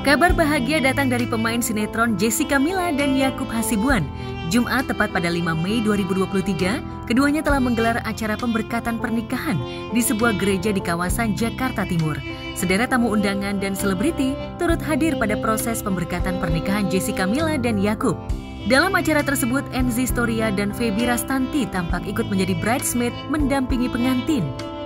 Kabar bahagia datang dari pemain sinetron Jessica Mila dan Yakub Hasibuan. Jumat tepat pada 5 Mei 2023, keduanya telah menggelar acara pemberkatan pernikahan di sebuah gereja di kawasan Jakarta Timur. Sederet tamu undangan dan selebriti turut hadir pada proses pemberkatan pernikahan Jessica Mila dan Yakub. Dalam acara tersebut, Enzi Storia dan Feby Rastanti tampak ikut menjadi bridesmaid mendampingi pengantin.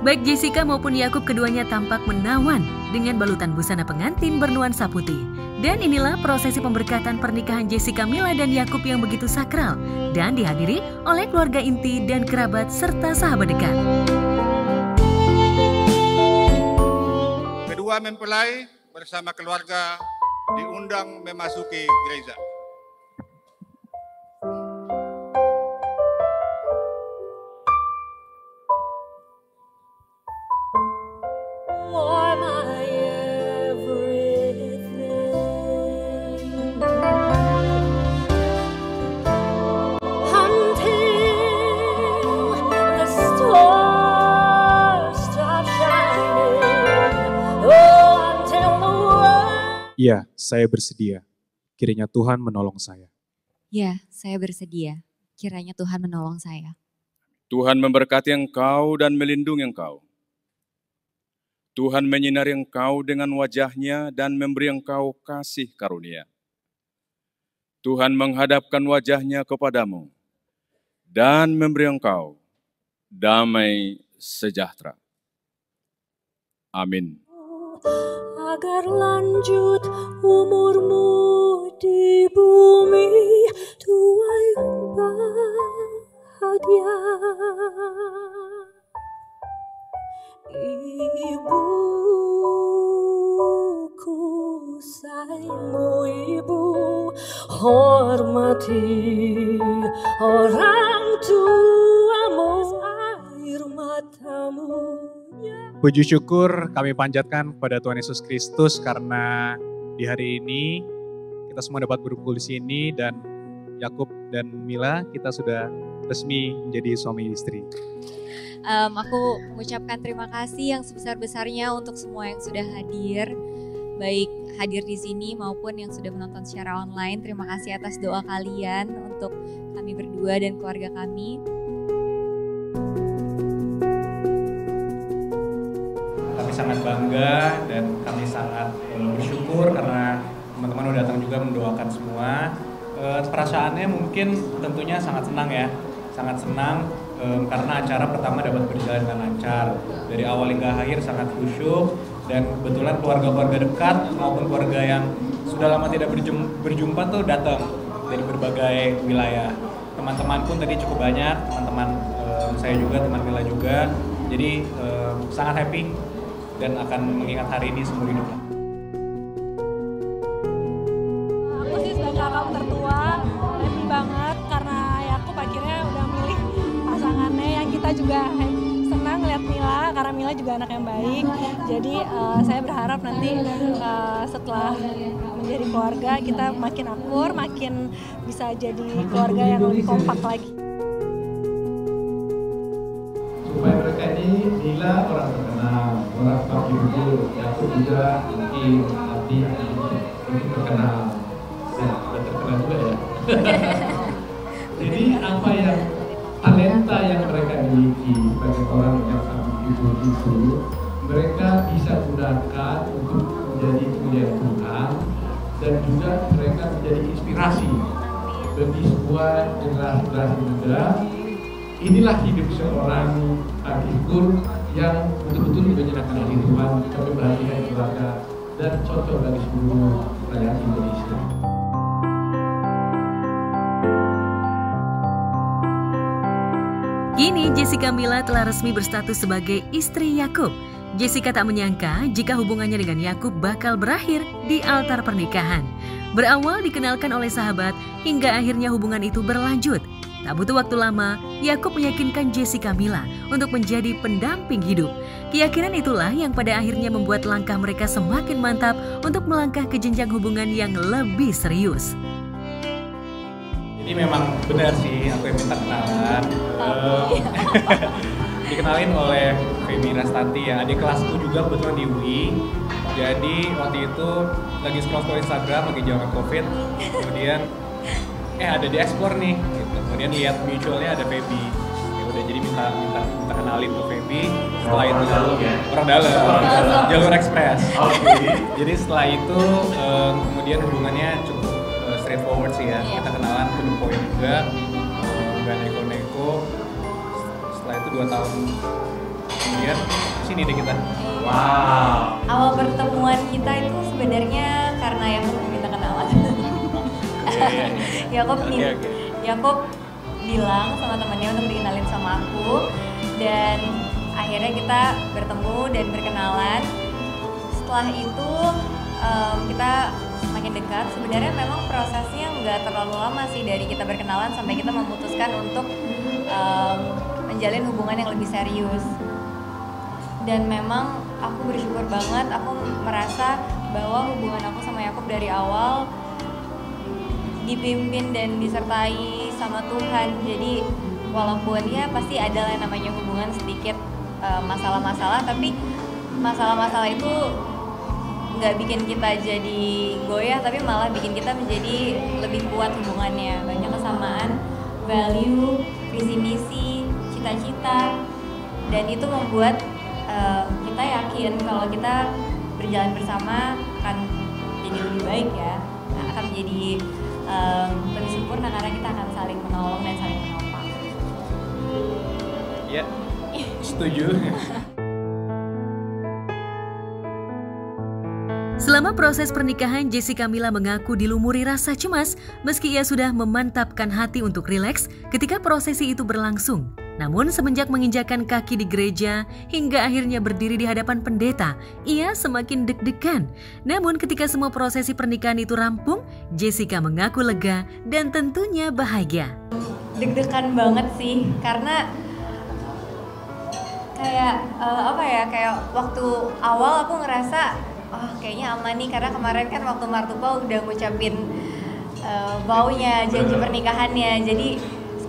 Baik Jessica maupun Yakub keduanya tampak menawan dengan balutan busana pengantin bernuansa putih. Dan inilah prosesi pemberkatan pernikahan Jessica Mila dan Yakub yang begitu sakral dan dihadiri oleh keluarga inti dan kerabat serta sahabat dekat. Kedua mempelai bersama keluarga diundang memasuki gereja. Ya, saya bersedia. Kiranya Tuhan menolong saya. Ya, saya bersedia. Kiranya Tuhan menolong saya. Tuhan memberkati engkau dan melindungi engkau. Tuhan menyinari engkau dengan wajah-Nya dan memberi engkau kasih karunia. Tuhan menghadapkan wajah-Nya kepadamu dan memberi engkau damai sejahtera. Amin. Agar lanjut umurmu di bumi, tua yang bahagia. Ibuku sayangmu ibu, hormati orang tuamu, air matamu. Puji syukur kami panjatkan kepada Tuhan Yesus Kristus karena di hari ini kita semua dapat berkumpul di sini dan Yakub dan Mila kita sudah resmi menjadi suami istri. Aku mengucapkan terima kasih yang sebesar-besarnya untuk semua yang sudah hadir, baik hadir di sini maupun yang sudah menonton secara online. Terima kasih atas doa kalian untuk kami berdua dan keluarga kami. Kami sangat bangga dan kami sangat bersyukur karena teman-teman udah datang juga mendoakan semua. Perasaannya mungkin tentunya sangat senang ya, sangat senang karena acara pertama dapat berjalan dengan lancar. Dari awal hingga akhir sangat khusyuk dan kebetulan keluarga-keluarga dekat maupun keluarga yang sudah lama tidak berjumpa tuh datang dari berbagai wilayah. Teman-teman pun tadi cukup banyak, teman-teman saya juga, teman Mila juga. Jadi sangat happy dan akan mengingat hari ini seumur hidup. Aku sih sebagai kakak tertua, happy banget karena Yakub akhirnya udah milih pasangannya yang kita juga senang lihat Mila karena Mila juga anak yang baik. Jadi saya berharap nanti setelah menjadi keluarga kita makin akur, makin bisa jadi keluarga yang lebih kompak lagi. Supaya mereka ini Mila orang terkenal, orang pakai buku, Yakub juga mungkin nanti terkenal. Ya, sudah terkenal juga ya. Jadi apa yang talenta yang mereka miliki sebagai orang yang sangat itu mereka bisa gunakan untuk menjadi kemuliaan Tuhan dan juga mereka menjadi inspirasi bagi sebuah generasi muda. Inilah hidup seorang figur yang betul-betul menyenangkan hati Tuhan, membahagiakan keluarga dan cocok bagi seluruh rakyat Indonesia. Kini Jessica Mila telah resmi berstatus sebagai istri Yakub. Jessica tak menyangka jika hubungannya dengan Yakub bakal berakhir di altar pernikahan. Berawal dikenalkan oleh sahabat hingga akhirnya hubungan itu berlanjut. Tak butuh waktu lama, Yakub meyakinkan Jessica Mila untuk menjadi pendamping hidup. Keyakinan itulah yang pada akhirnya membuat langkah mereka semakin mantap untuk melangkah ke jenjang hubungan yang lebih serius. Jadi memang benar sih, aku yang minta kenalan. Dikenalin oleh Feby Rastanti ya, adik kelasku juga kebetulan di UI. Jadi waktu itu lagi scroll Instagram, lagi zaman COVID, kemudian ada di explore nih, gitu. Kemudian lihat mutualnya ada Feby. Ya udah, jadi minta kenalin ke Feby. Setelah itu orang dalam, jalur ekspres. Jadi setelah itu kemudian hubungannya cukup straightforward sih ya. Kita kenalan to the point juga, nggak neko-neko. Setelah itu 2 tahun kemudian sini deh kita. Wow. Awal pertemuan kita itu sebenarnya karena Yakob minta kenalan. Yakob bilang sama temannya untuk dikenalin sama aku, dan akhirnya kita bertemu dan berkenalan. Setelah itu kita semakin dekat. Sebenarnya memang prosesnya nggak terlalu lama sih dari kita berkenalan sampai kita memutuskan untuk menjalin hubungan yang lebih serius. Dan memang aku bersyukur banget, aku merasa bahwa hubungan aku sama Yakob dari awal dipimpin dan disertai sama Tuhan. Jadi walaupun ya pasti ada lah namanya hubungan sedikit masalah-masalah, tapi masalah-masalah itu nggak bikin kita jadi goyah, tapi malah bikin kita menjadi lebih kuat hubungannya. Banyak kesamaan, value, visi misi, cita-cita, dan itu membuat kita yakin kalau kita berjalan bersama akan jadi lebih baik ya, akan menjadi lebih sempurna karena kita akan saling menolong dan saling menopang. Ya, setuju. Selama proses pernikahan, Jessica Mila mengaku dilumuri rasa cemas meski ia sudah memantapkan hati untuk rileks ketika prosesi itu berlangsung. Namun semenjak menginjakan kaki di gereja hingga akhirnya berdiri di hadapan pendeta, ia semakin deg-degan. Namun ketika semua prosesi pernikahan itu rampung, Jessica mengaku lega dan tentunya bahagia. Deg-degan banget sih, karena kayak waktu awal aku ngerasa kayaknya aman nih, karena kemarin kan waktu Martupa udah ngucapin vow-nya, janji pernikahannya. Jadi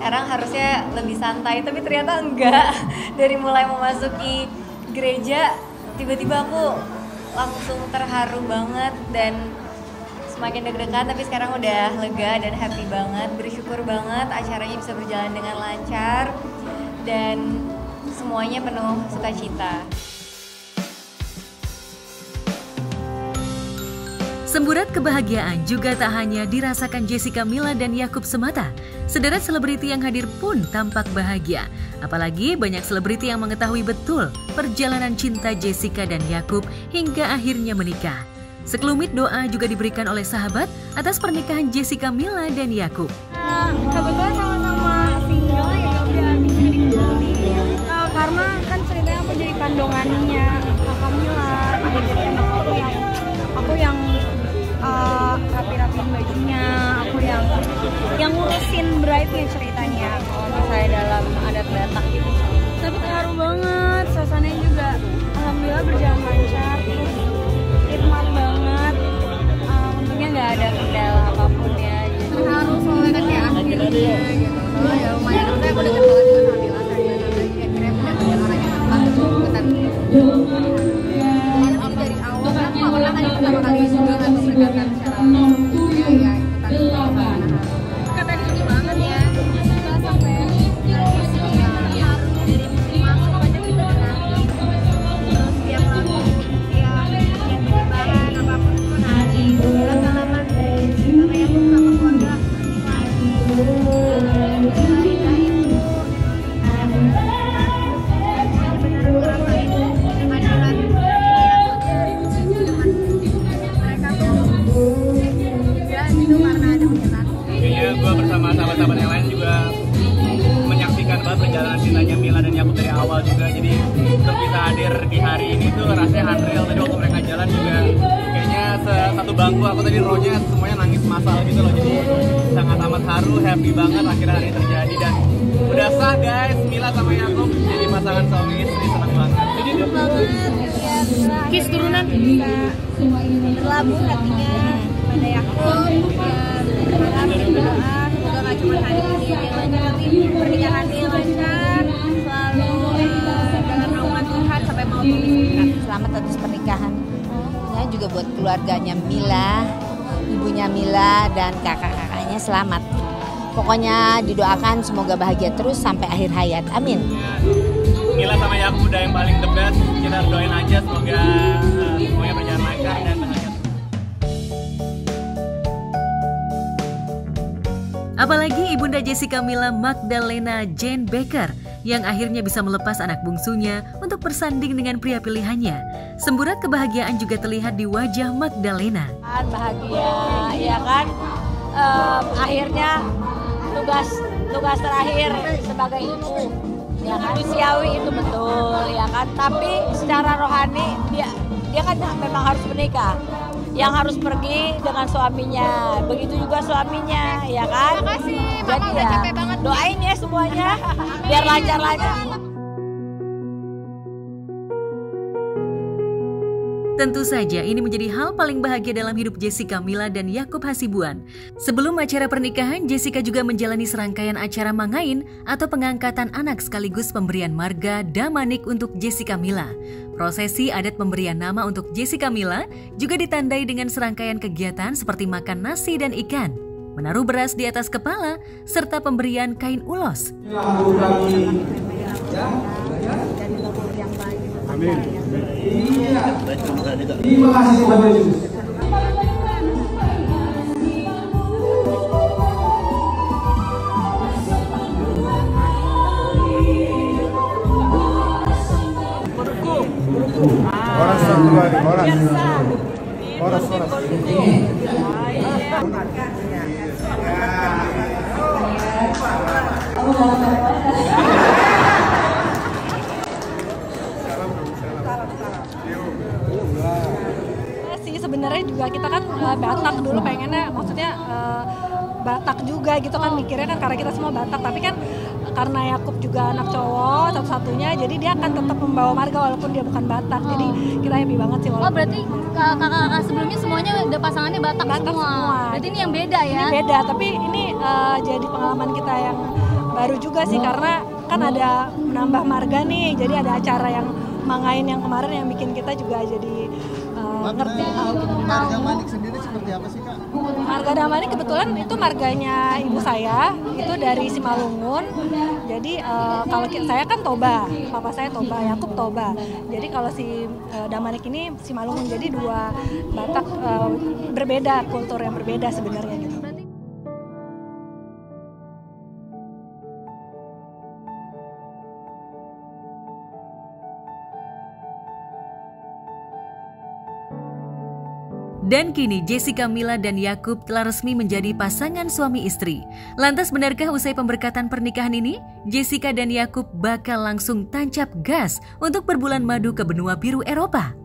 sekarang harusnya lebih santai, tapi ternyata enggak. Dari mulai memasuki gereja, tiba-tiba aku langsung terharu banget dan semakin deg-degan, tapi sekarang udah lega dan happy banget. Bersyukur banget acaranya bisa berjalan dengan lancar dan semuanya penuh sukacita. Semburat kebahagiaan juga tak hanya dirasakan Jessica Mila dan Yakob semata. Sederet selebriti yang hadir pun tampak bahagia. Apalagi banyak selebriti yang mengetahui betul perjalanan cinta Jessica dan Yakob hingga akhirnya menikah. Sekelumit doa juga diberikan oleh sahabat atas pernikahan Jessica Mila dan Yakob. Kebetulan sama-sama single ya udah bisa dikenali. Karena kan ceritanya aku jadi kandungannya kakak Mila. Jadi aku yang rapi-rapiin bajunya, aku yang ngurusin bride-nya ceritanya kalau misalnya dalam adat Batak gitu. Tapi terharu banget, suasananya juga alhamdulillah berjalan lancar, terus hikmat banget. Untungnya nggak ada kendala apapun ya. Terharu soalnya kan kayak akhirnya gitu. Soalnya ya lumayan, aku udah deket banget juga sama Mila, akhirnya mendapatkan orang yang tepat untuk ikutan. Dari awal kan pernah kan pertama kali juga kan memberkatkan secara ya ikutan kata ini banget ya, kita sampai masuk aja kita nangis, terus tiap lagu yang bahan apapun itu nangis, pengalaman karena yang sama keluarga bersama sahabat-sahabat yang lain juga menyaksikan banget perjalanan cintanya Mila dan Yakob dari awal juga. Jadi untuk bisa hadir di hari ini tuh rasanya unreal. Tadi waktu mereka jalan juga kayaknya satu bangku aku tadi rohnya semuanya nangis masal gitu loh. Jadi sangat amat haru, happy banget akhirnya hari terjadi dan udah sah guys, Mila sama Yakob jadi pasangan suami istri. Senang banget. Jadi banget ya, kis turunan bisa berlabuh hatinya pada Yakob ya. Berdoa semoga gak cuma hari ini dia lancar, tapi pernikahannya lancar, selalu dalam naungan Tuhan Selamat atas pernikahan. Ya, juga buat keluarganya Mila, ibunya Mila dan kakak-kakaknya selamat. Pokoknya didoakan semoga bahagia terus sampai akhir hayat. Amin. Mila sama Yakub udah yang paling the best. Kita doain aja semoga semuanya berjalan lancar dan bahagia. Apalagi Ibunda Jessica Mila Magdalena Jane Becker yang akhirnya bisa melepas anak bungsunya untuk bersanding dengan pria pilihannya. Semburat kebahagiaan juga terlihat di wajah Magdalena. Bahagia, ya kan? Akhirnya tugas terakhir sebagai ibu, ya kan? Manusiawi itu betul, ya kan? Tapi secara rohani dia kan memang harus menikah. Yang harus pergi dengan suaminya, begitu juga suaminya, ya kan? Terima kasih, jadi ya capek banget. Doain ya semuanya, biar lancar-lancar. Tentu saja ini menjadi hal paling bahagia dalam hidup Jessica Mila dan Yakub Hasibuan. Sebelum acara pernikahan, Jessica juga menjalani serangkaian acara mangain atau pengangkatan anak sekaligus pemberian marga Damanik untuk Jessica Mila. Prosesi adat pemberian nama untuk Jessica Mila juga ditandai dengan serangkaian kegiatan seperti makan nasi dan ikan, menaruh beras di atas kepala, serta pemberian kain ulos. Amin. Terima kasih Tuhan Yesus. Sebenarnya juga kita kan Batak dulu pengennya, maksudnya Batak juga gitu kan, mikirnya kan karena kita semua Batak, tapi kan karena Yakub juga anak cowok satu-satunya, jadi dia akan tetap membawa marga walaupun dia bukan Batak. Jadi kita happy banget sih. Oh berarti kakak-kakak sebelumnya semuanya udah pasangannya Batak semua. Berarti ini yang beda ya? Ini beda, tapi ini jadi pengalaman kita yang baru juga sih, karena kan ada menambah marga nih, jadi ada acara yang mangain yang kemarin yang bikin kita juga jadi ngerti. Marga Damanik sendiri seperti apa sih Kak? Marga Damanik kebetulan itu marganya ibu saya, itu dari Simalungun. Jadi kalau saya kan Toba, papa saya Toba, Yakub Toba. Jadi kalau si Damanik ini Simalungun, jadi dua Batak berbeda, kultur yang berbeda sebenarnya gitu. Dan kini Jessica Mila dan Yakub telah resmi menjadi pasangan suami istri. Lantas benarkah usai pemberkatan pernikahan ini, Jessica dan Yakub bakal langsung tancap gas untuk berbulan madu ke benua biru Eropa?